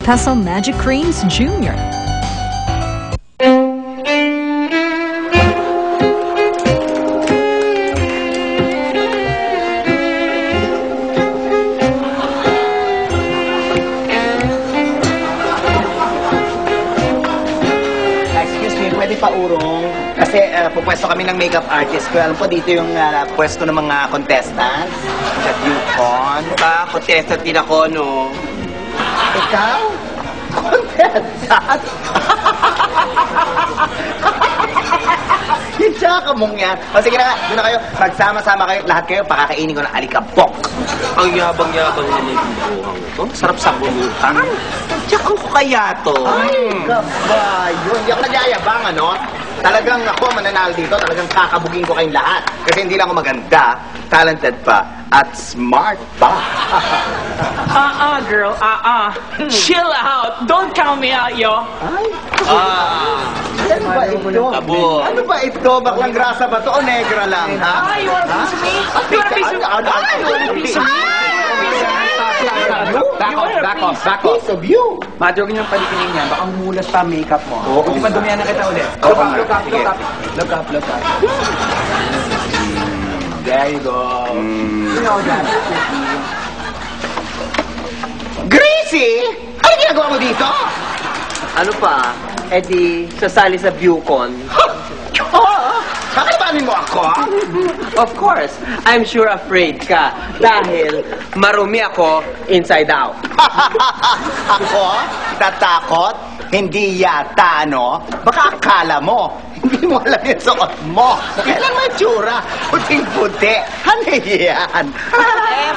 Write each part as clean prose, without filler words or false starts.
Peso Magic Creams Jr. Pwede pa urong kasi pupwesto kami ng makeup artist ko. Alam po dito yung pwesto ng mga contestants sa Viewcon. Contestant din ako, no? Ikaw? Contestant? Yung tsaka mong yan. O sige na nga, doon na kayo. Magsama-sama kayo. Lahat kayo, pakakainin ko ng alikabok. Ang yabang-yabang na nagbubuhang ito. Sarap sa bulutan. Tsaka ko kaya to. Ay, kabayo. Hindi ako nagyayabang, ano? Talagang ako mananalo dito. Talagang kakabugin ko kayong lahat. Kasi hindi lang ako maganda, talented pa, at smart pa. Girl, chill out. Don't count me out, yo. Ay, ano ba ito? Abo. Ano ba ito? Baklang grasa ba to o negra lang, ha? You want a piece of me? You want a piece of me? You want a piece of me? Back off. Piece of you. Madrog niyong palikinin yan. Baka humulas pa ang makeup mo. Oo. Buti pa dumihan na kita ulit. Oo, Look up. sige. Look up. There you go. You know that. Greasy? Ano ginagawa mo dito? Ano pa? Eh di, sasali sa Viewcon. Kakalabanin mo ako? Of course, I'm sure afraid ka. Dahil marumi ako inside out. Ako? Tatakot? Hindi yata, ano? Baka akala mo. Hindi mo alam yung suot mo. Kailan matsura? Puting-puti. Ano yan?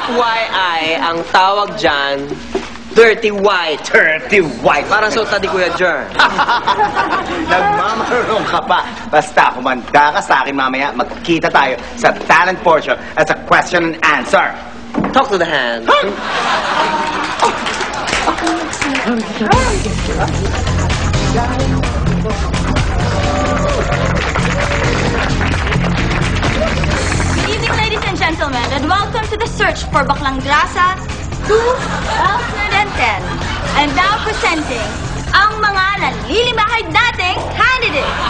FYI, ang tawag dyan, dirty white. Dirty white. Parang suot ni Kuya Jer. Nagmamarunong ka pa. Basta kumanda ka sa akin mamaya, magkita tayo sa talent portion as a question and answer. Talk to the hand. Good evening, ladies and gentlemen, and welcome to the search for Baklang Grasa 2010. And now presenting ang mga nalilimahid nating candidates.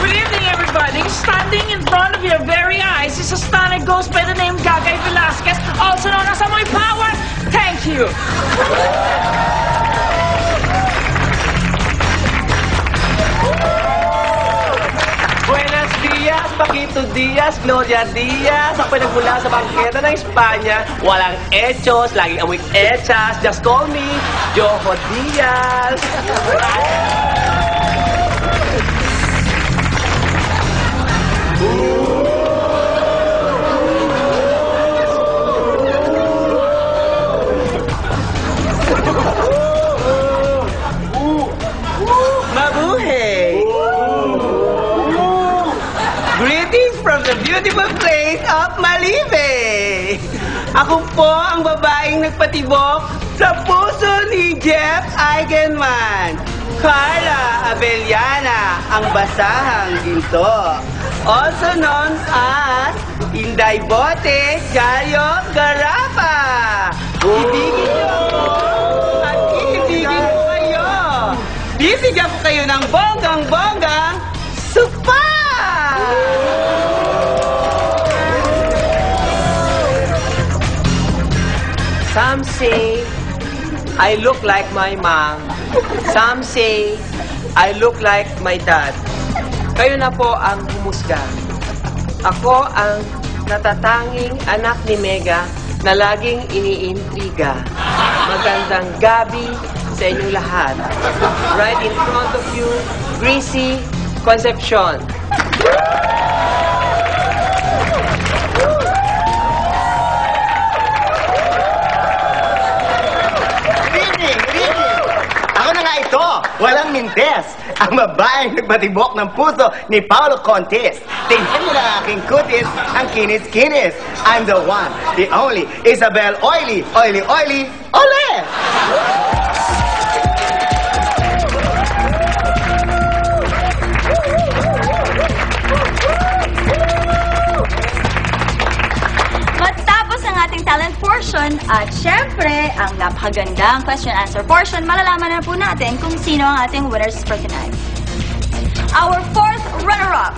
Good evening, everybody. Standing in front of your very eyes is a stunning ghost by the name Gagay Velasquez, also known as Amoy Power. Thank you. Buenos dias, Paquito Diaz, Gloria Diaz. Ako nagmula sa bangketa ng Espanya. Walang hechos, laging amoy hechas. Just call me Jojo Diaz. Mabuhay! Greetings from the beautiful place of Malibe! Ako po ang babaeng nagpatibok sa puso ni Jeff Eigenman. Carla Abellana, ang basahang ginto. Also known as Inday Bote Chario Garapa. Ibigin niyo at ibigin ko kayo. Bibigyan ko kayo ng bonggang-bonggang supa! Some say I look like my mom. Some say I look like my dad. Kayo na po ang humusga. Ako ang natatanging anak ni Mega na laging iniintriga. Magandang gabi sa inyong lahat. Right in front of you, Greasy Concepcion. Walang mintes, ang babaeng nagbatibok ng puso ni Paolo Contis. Tingnan mo na aking kutis, ang kinis-kinis. I'm the one, the only, Isabel Oily, Ole! Matapos ang ating talent portion. At syempre, ang napakagandang question-answer portion, malalaman na po natin kung sino ang ating winners for tonight. Our fourth runner-up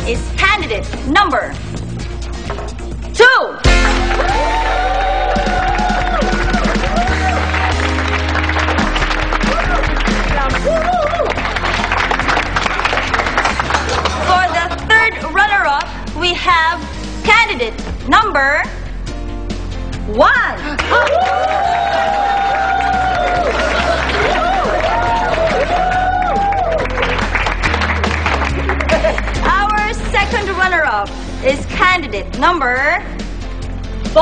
is candidate number 2. For the third runner-up, we have candidate number 1. Our second runner-up is candidate number 4.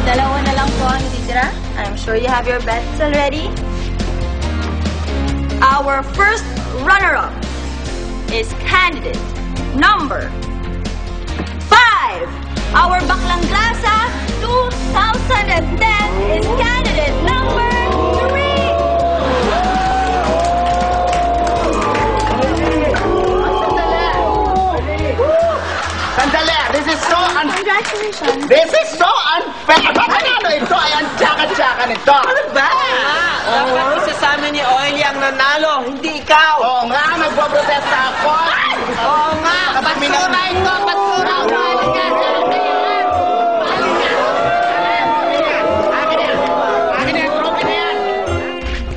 Dalawa na lang po ang titira. I'm sure you have your bets already. Our first runner-up is candidate number 5. Our Baklang Grasa 2010 is candidate number 3. Sandali! This is so Congratulations. This is so unfair! Ano ito? Ay, ang tsaka-tsaka nito! Ano ba? Dapat isa sa amin ni Oily ang nanalo, hindi ikaw. Oo nga, nagpo-protesta ako! Oo nga, patsura ito, patsura ito.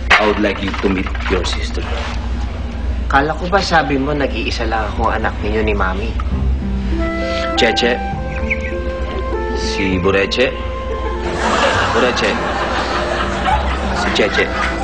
I would like you to meet your sister. Kala ko ba sabi mo nag-iisa lang akong anak ninyo ni Mami? Cheche. Si Bureche. Bureche. Si Cheche.